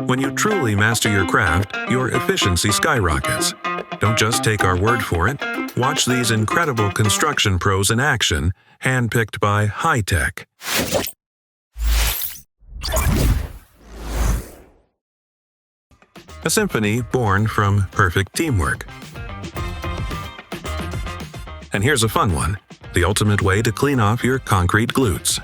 When you truly master your craft, your efficiency skyrockets. Don't just take our word for it. Watch these incredible construction pros in action, handpicked by Hi-Tech. A symphony born from perfect teamwork. And here's a fun one: the ultimate way to clean off your concrete glutes.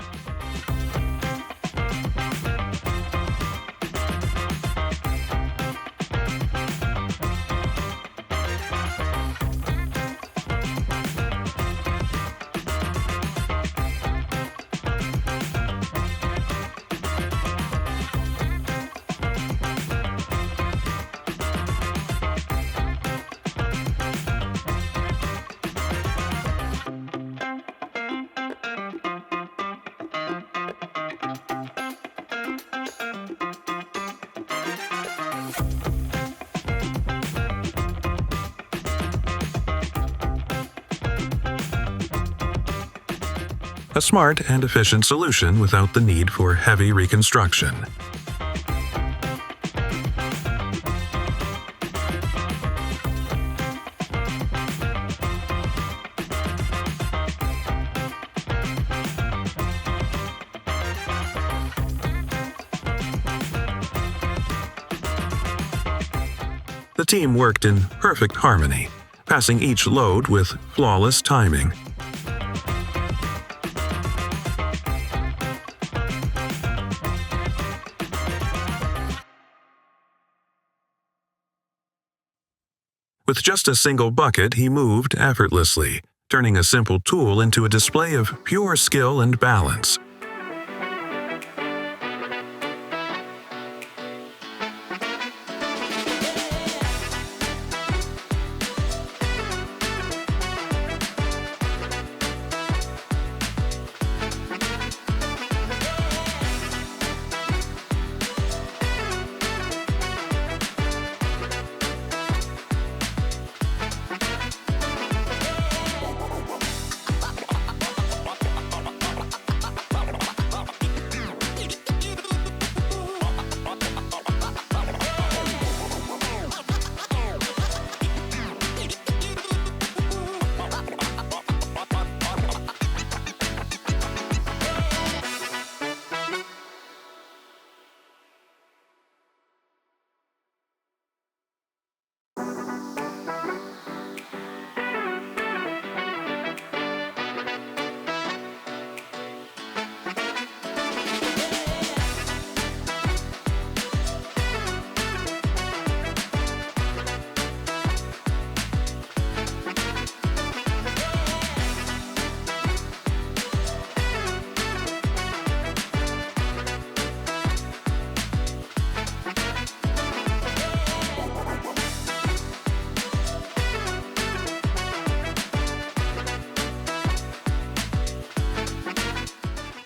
A smart and efficient solution without the need for heavy reconstruction. The team worked in perfect harmony, passing each load with flawless timing. With just a single bucket, he moved effortlessly, turning a simple tool into a display of pure skill and balance.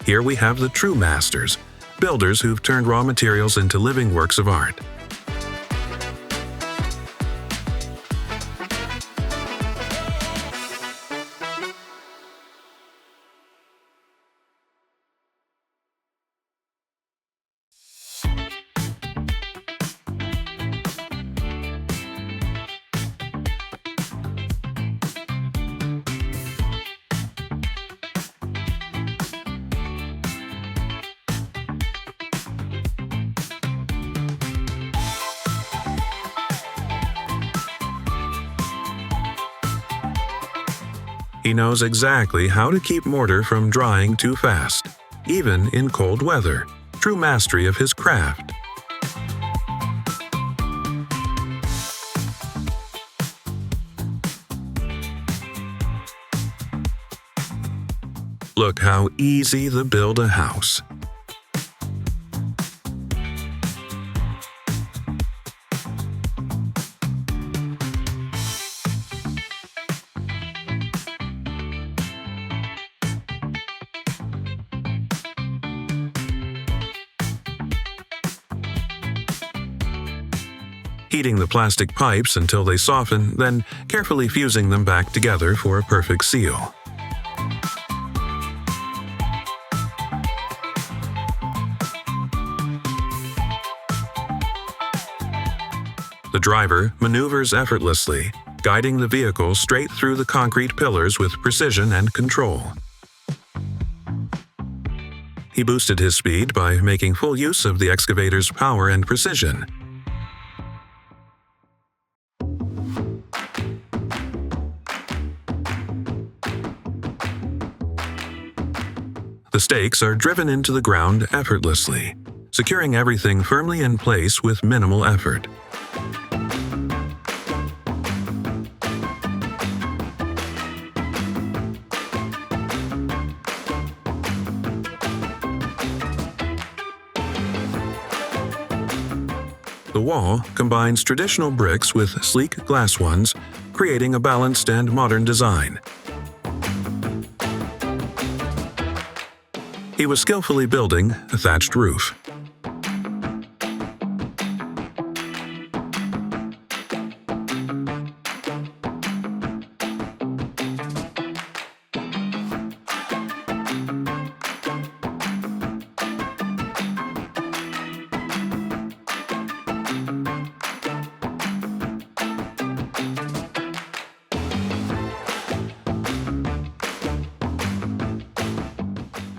Here we have the true masters, builders who've turned raw materials into living works of art. He knows exactly how to keep mortar from drying too fast, even in cold weather. True mastery of his craft. Look how easy to build a house. Heating the plastic pipes until they soften, then carefully fusing them back together for a perfect seal. The driver maneuvers effortlessly, guiding the vehicle straight through the concrete pillars with precision and control. He boosted his speed by making full use of the excavator's power and precision. The stakes are driven into the ground effortlessly, securing everything firmly in place with minimal effort. The wall combines traditional bricks with sleek glass ones, creating a balanced and modern design. He was skillfully building a thatched roof.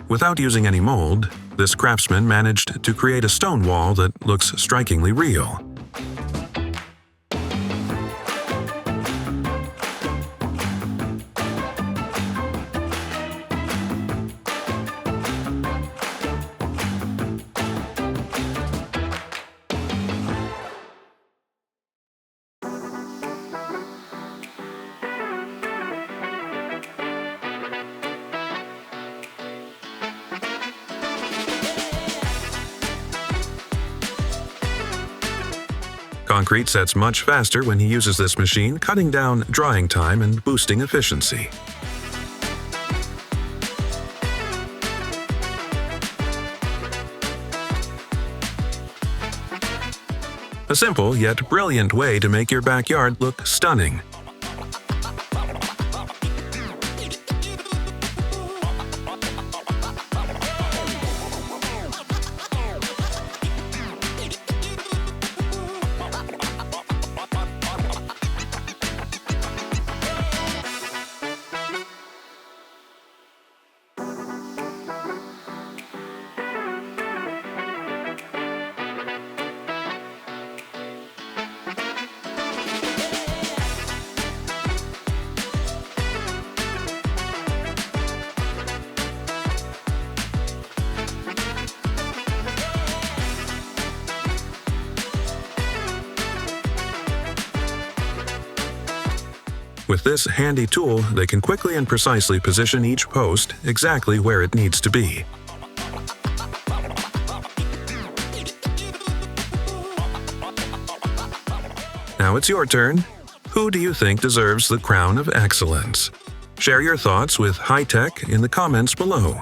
Without using any mold, this craftsman managed to create a stone wall that looks strikingly real. Concrete sets much faster when he uses this machine, cutting down drying time and boosting efficiency. A simple yet brilliant way to make your backyard look stunning. With this handy tool, they can quickly and precisely position each post exactly where it needs to be. Now it's your turn. Who do you think deserves the crown of excellence? Share your thoughts with Hi-Tech in the comments below.